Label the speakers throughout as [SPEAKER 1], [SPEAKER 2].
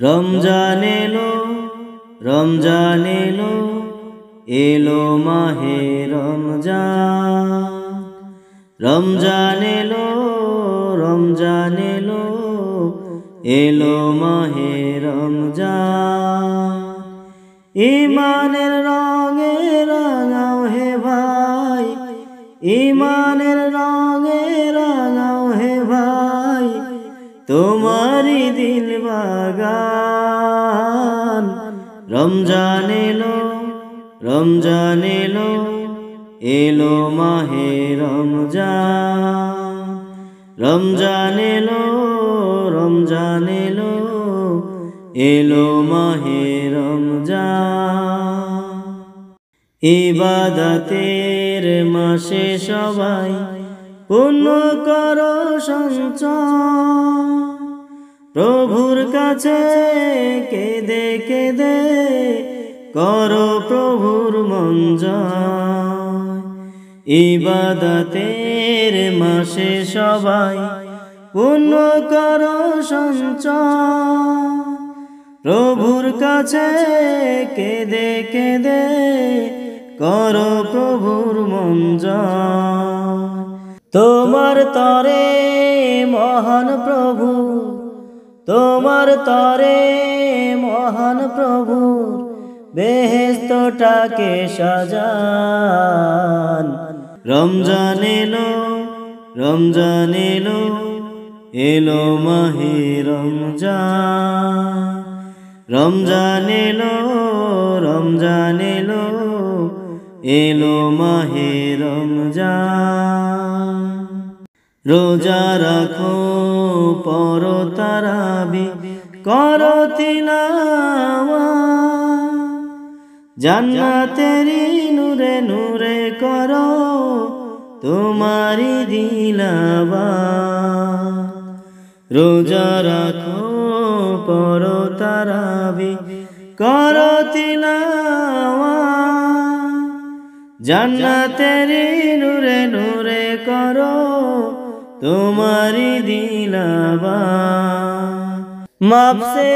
[SPEAKER 1] রমজান এলো, রমজান এলো, এলো মাহে রমজান। রমজান এলো, রমজান এলো, এলো মাহে রমজান। ঈমানের রঙে রাঙাও হে ভাই, ঈমানের রঙে রাঙাও হে ভাই, তোমারি দিল বাগান। রমজান এলো, রমজান এলো, এলো মাহে রমজান। রমজান এলো, রমজান এলো, এলো মাহে রমজান। ইবাদতের মাসে সবাই পুণ্য করো সঞ্চয়, প্রভুর কাছে কেঁদে কেঁদে করো প্রভুর মন জয়। ইবাদতের মাসে সবাই পুণ্য করো সঞ্চয়, প্রভুর কাছে কেঁদে কেঁদে করো প্রভুর মন জয়। তোমার তরে মহান প্রভু, তোমার তরে মহান প্রভু বেহেশতটাকে সাজান। রমজান এলো, রমজান এলো, এলো মাহে রমজান। রমজান এলো, রমজান এলো, এলো মাহে রমজান। রোজা রাখো, পড়ো তারাবি, করো তিলাওয়াত, জান্নাতেরি নূরে নূরে করো তোমারি দিলাওয়াত। রোজা রাখো, পড়ো তারাবি, করো তিলাওয়াত, জান্নাতেরি নূরে নূরে করো তোমারি দিলাওয়াত। মাপ সে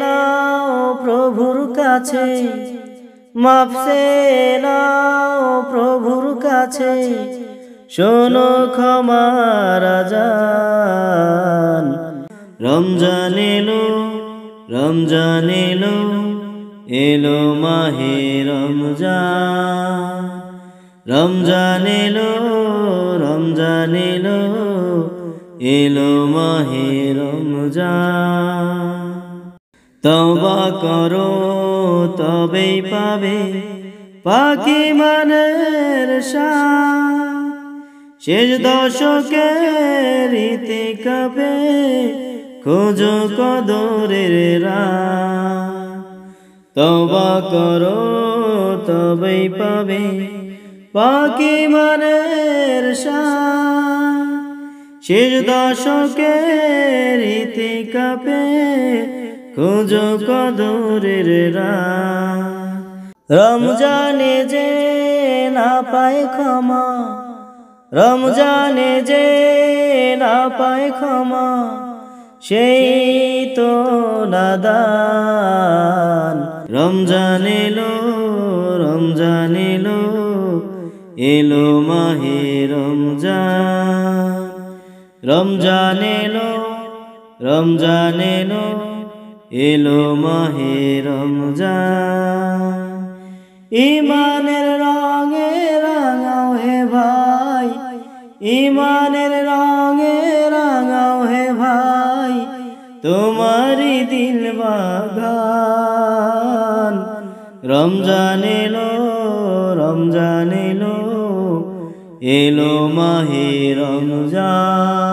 [SPEAKER 1] নাও প্রভুর কাছে, মাপ সে নাও প্রভুর কাছে, শোনো ক্ষমার আযান। রমজান এলো, রমজান এলো, এলো মাহে রমজান। রমজান এলো, রমজান এলো, এলো মাহে রমজান। তওবা করো তবেই পাবে পাকি মানের শান, শেষ দশকের ইতিকাফে খোঁজো কদরের রাত। তওবা করো তবেই পাবে পাকি মানের শান, শেষ দশকের ইতিকাফে খোঁজো কদরের রাত। রমজানে যে না পায় ক্ষমা, রমজানে যে না পায় ক্ষমা, সেই তো নাদান। রমজান এলো, রমজান এলো, এলো মাহে রমজান। রমজান এলো, রমজান এলো, এলো মাহে রমজান। ঈমানের রঙে রাঙাও হে ভাই, ঈমানের রঙে রাঙাও হে ভাই, তোমারি দিল বাগান। রমজান এলো, রমজান এলো, এলো মাহে রমজান।